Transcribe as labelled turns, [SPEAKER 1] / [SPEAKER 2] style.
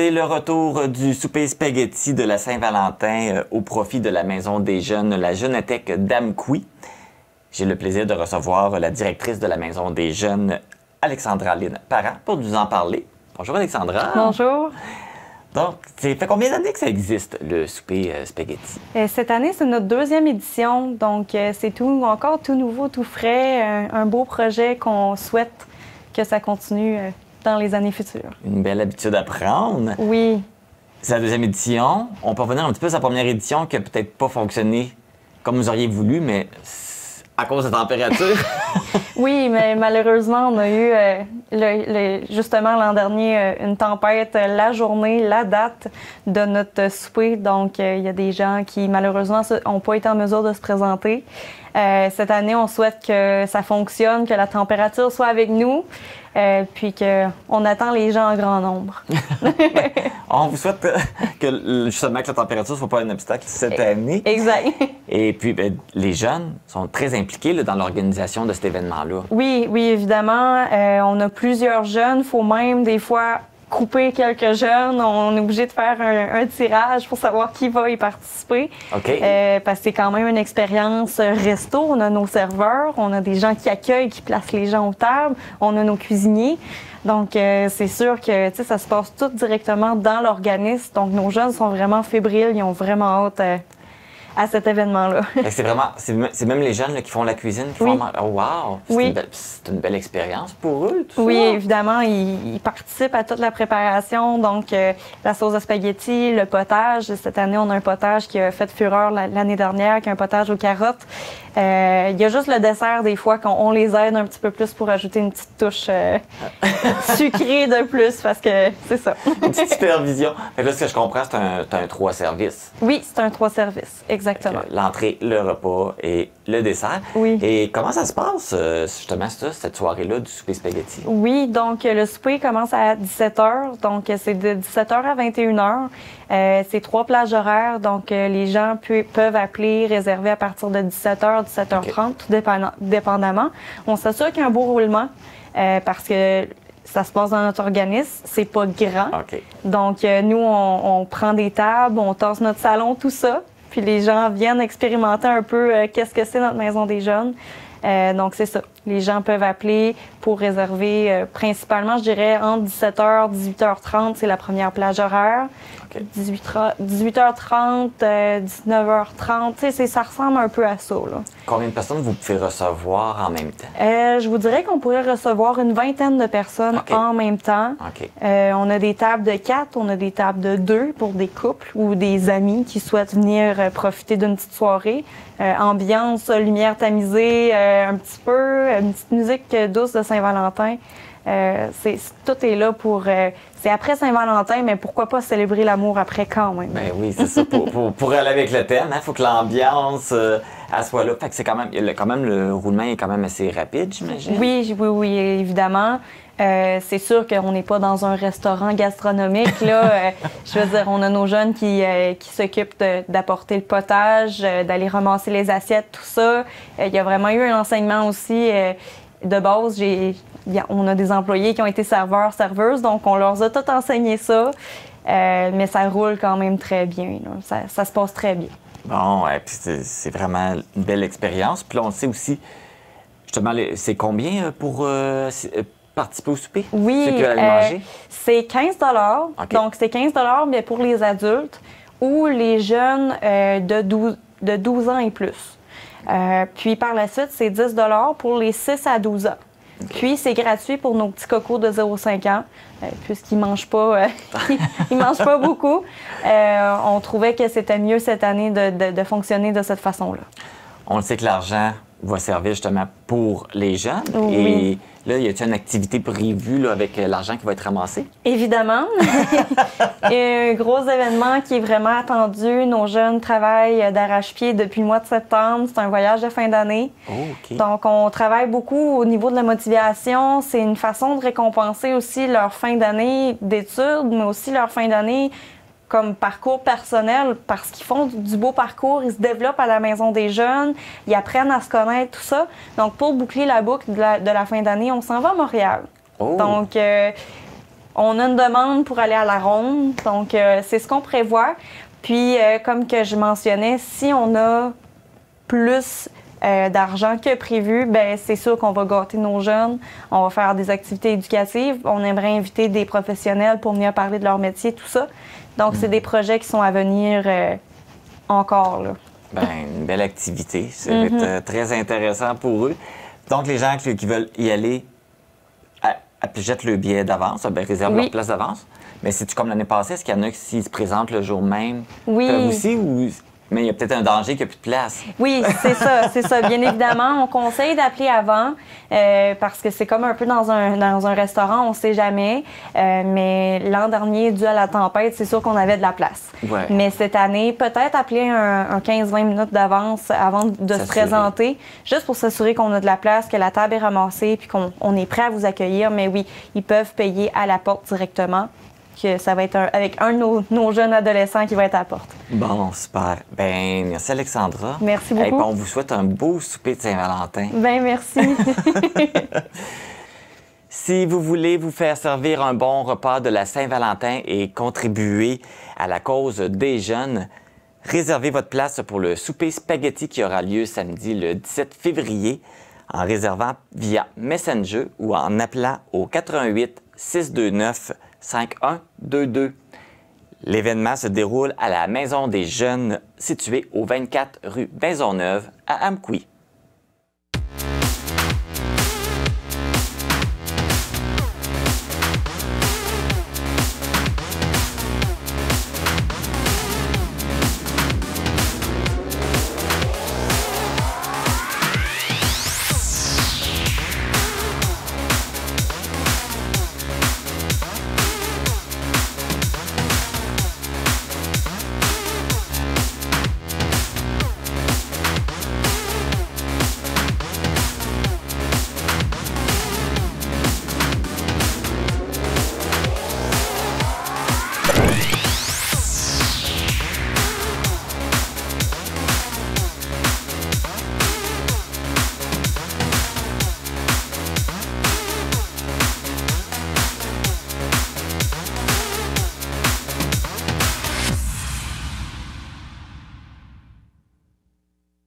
[SPEAKER 1] C'est le retour du souper spaghetti de la Saint-Valentin au profit de la Maison des Jeunes, la Jeunethèque d'Amqui. J'ai le plaisir de recevoir la directrice de la Maison des Jeunes, Alexandra Lynn Parent, pour nous en parler. Bonjour Alexandra.
[SPEAKER 2] Bonjour.
[SPEAKER 1] Donc, ça fait combien d'années que ça existe, le souper spaghetti?
[SPEAKER 2] Cette année, c'est notre deuxième édition, donc c'est encore tout nouveau, tout frais, un beau projet qu'on souhaite que ça continue dans les années futures.
[SPEAKER 1] Une belle habitude à prendre.
[SPEAKER 2] Oui.
[SPEAKER 1] C'est la deuxième édition. On peut revenir un petit peu sur la première édition qui n'a peut-être pas fonctionné comme vous auriez voulu, mais à cause de la température.
[SPEAKER 2] Oui, mais malheureusement, on a eu justement l'an dernier une tempête la journée, la date de notre souper. Donc, il y a des gens qui malheureusement n'ont pas été en mesure de se présenter. Cette année, on souhaite que ça fonctionne, que la température soit avec nous, puis qu'on attend les gens en grand nombre.
[SPEAKER 1] Ben, on vous souhaite justement que la température ne soit pas un obstacle cette année.
[SPEAKER 2] Exact.
[SPEAKER 1] Et puis, ben, les jeunes sont très impliqués là, dans l'organisation de cet événement-là.
[SPEAKER 2] Oui, oui, évidemment. On a plusieurs jeunes. Il faut même des fois couper quelques jeunes. On est obligé de faire un tirage pour savoir qui va y participer.
[SPEAKER 1] OK.
[SPEAKER 2] Parce que c'est quand même une expérience resto. On a nos serveurs, on a des gens qui accueillent, qui placent les gens aux tables, on a nos cuisiniers. Donc, c'est sûr que ça se passe tout directement dans l'organisme. Donc, nos jeunes sont vraiment fébriles. Ils ont vraiment hâte à cet événement-là.
[SPEAKER 1] C'est même les jeunes là, qui font la cuisine, qui
[SPEAKER 2] oui.
[SPEAKER 1] font... Oh, wow! C'est une belle expérience pour eux, tout
[SPEAKER 2] oui,
[SPEAKER 1] ça.
[SPEAKER 2] Évidemment, ils participent à toute la préparation. Donc, la sauce à spaghetti, le potage. Cette année, on a un potage qui a fait fureur l'année dernière, qui est un potage aux carottes. Il y a juste le dessert, des fois, qu'on les aide un petit peu plus pour ajouter une petite touche sucrée de plus, parce que c'est ça.
[SPEAKER 1] Une petite supervision. Fait que là, ce que je comprends, c'est un 3 services.
[SPEAKER 2] Oui, c'est un 3 services, exactement.
[SPEAKER 1] L'entrée, le repas et le dessert.
[SPEAKER 2] Oui.
[SPEAKER 1] Et comment ça se passe, justement, cette soirée-là du souper spaghetti?
[SPEAKER 2] Oui, donc le souper commence à 17h, donc c'est de 17h à 21h. C'est 3 plages horaires, donc les gens peuvent appeler, réserver à partir de 17h, 17h30, tout dépendamment. On s'assure qu'il y a un beau roulement parce que ça se passe dans notre organisme, c'est pas grand.
[SPEAKER 1] Okay.
[SPEAKER 2] Donc nous, on prend des tables, on tasse notre salon, tout ça, puis les gens viennent expérimenter un peu qu'est-ce que c'est notre maison des jeunes. Donc, c'est ça. Les gens peuvent appeler pour réserver principalement, je dirais, entre 17h et 18h30, c'est la première plage horaire. Okay. 18h30, 19h30, ça ressemble un peu à ça, là.
[SPEAKER 1] Combien de personnes vous pouvez recevoir en même temps?
[SPEAKER 2] Je vous dirais qu'on pourrait recevoir une vingtaine de personnes en même temps.
[SPEAKER 1] Okay.
[SPEAKER 2] On a des tables de 4, on a des tables de 2 pour des couples ou des amis qui souhaitent venir profiter d'une petite soirée. Ambiance, lumière tamisée, un petit peu, une petite musique douce de Saint-Valentin. Tout est là pour... c'est après Saint-Valentin, mais pourquoi pas célébrer l'amour après quand même?
[SPEAKER 1] Ben oui, c'est ça. Pour aller avec le thème, il faut que l'ambiance elle soit là. Fait que c'est quand même le roulement est quand même assez rapide, j'imagine.
[SPEAKER 2] Oui, évidemment. C'est sûr qu'on n'est pas dans un restaurant gastronomique, là. Je veux dire, on a nos jeunes qui s'occupent d'apporter le potage, d'aller ramasser les assiettes, tout ça. Il y a vraiment eu un enseignement aussi de base. On a des employés qui ont été serveurs, serveuses, donc on leur a tout enseigné ça. Mais ça roule quand même très bien, là. Ça se passe très bien.
[SPEAKER 1] Bon, ouais, puis c'est vraiment une belle expérience. Puis là, on sait aussi, justement, c'est combien pour participer au souper?
[SPEAKER 2] Oui,
[SPEAKER 1] ceux qui veulent aller manger?
[SPEAKER 2] C'est 15 $. Okay. Donc, c'est 15 $ mais pour les adultes ou les jeunes de 12 ans et plus. Puis par la suite, c'est 10 $ pour les 6 à 12 ans. Okay. Puis c'est gratuit pour nos petits cocos de 0,5 ans, puisqu'ils ne mangent pas, ils mangent pas beaucoup. On trouvait que c'était mieux cette année de fonctionner de cette façon-là.
[SPEAKER 1] On le sait que l'argent va servir justement pour les jeunes.
[SPEAKER 2] Oui.
[SPEAKER 1] Et là, y a-t-il une activité prévue là, avec l'argent qui va être ramassé?
[SPEAKER 2] Évidemment. Il y a un gros événement qui est vraiment attendu. Nos jeunes travaillent d'arrache-pied depuis le mois de septembre. C'est un voyage de fin d'année.
[SPEAKER 1] Oh, okay.
[SPEAKER 2] Donc, on travaille beaucoup au niveau de la motivation. C'est une façon de récompenser aussi leur fin d'année d'études, mais aussi leur fin d'année comme parcours personnel, parce qu'ils font du beau parcours, ils se développent à la maison des jeunes, ils apprennent à se connaître, tout ça. Donc, pour boucler la boucle de la fin d'année, on s'en va à Montréal.
[SPEAKER 1] Oh.
[SPEAKER 2] Donc, On a une demande pour aller à la ronde, donc c'est ce qu'on prévoit. Puis, comme que je mentionnais, si on a plus d'argent que prévu, ben c'est sûr qu'on va gâter nos jeunes. On va faire des activités éducatives. On aimerait inviter des professionnels pour venir parler de leur métier, tout ça. Donc, c'est des projets qui sont à venir encore, là.
[SPEAKER 1] Ben, une belle activité. Ça va être très intéressant pour eux. Donc, les gens qui veulent y aller jettent le billet d'avance, ben, réservent leur place d'avance. Mais c'est-tu comme l'année passée, est-ce qu'il y en a qui, s'ils se présentent le jour même, peuvent aussi? Mais il y a peut-être un danger qu'il n'y a plus de place.
[SPEAKER 2] Oui, c'est ça, c'est ça. Bien évidemment, on conseille d'appeler avant parce que c'est comme un peu dans un restaurant, on ne sait jamais. Mais l'an dernier, dû à la tempête, c'est sûr qu'on avait de la place.
[SPEAKER 1] Ouais.
[SPEAKER 2] Mais cette année, peut-être appeler un 15-20 minutes d'avance avant de se présenter, juste pour s'assurer qu'on a de la place, que la table est ramassée puis qu'on est prêt à vous accueillir. Mais oui, ils peuvent payer à la porte directement. Que ça va être avec un de nos jeunes adolescents qui va être à la porte.
[SPEAKER 1] Bon, super. Ben, merci Alexandra.
[SPEAKER 2] Merci beaucoup.
[SPEAKER 1] Et on vous souhaite un beau souper de Saint-Valentin.
[SPEAKER 2] Ben merci.
[SPEAKER 1] Si vous voulez vous faire servir un bon repas de la Saint-Valentin et contribuer à la cause des jeunes, réservez votre place pour le souper spaghetti qui aura lieu samedi le 17 février en réservant via Messenger ou en appelant au 88 629 5122. L'événement se déroule à la Maison des Jeunes située au 24 rue Maisonneuve à Amqui.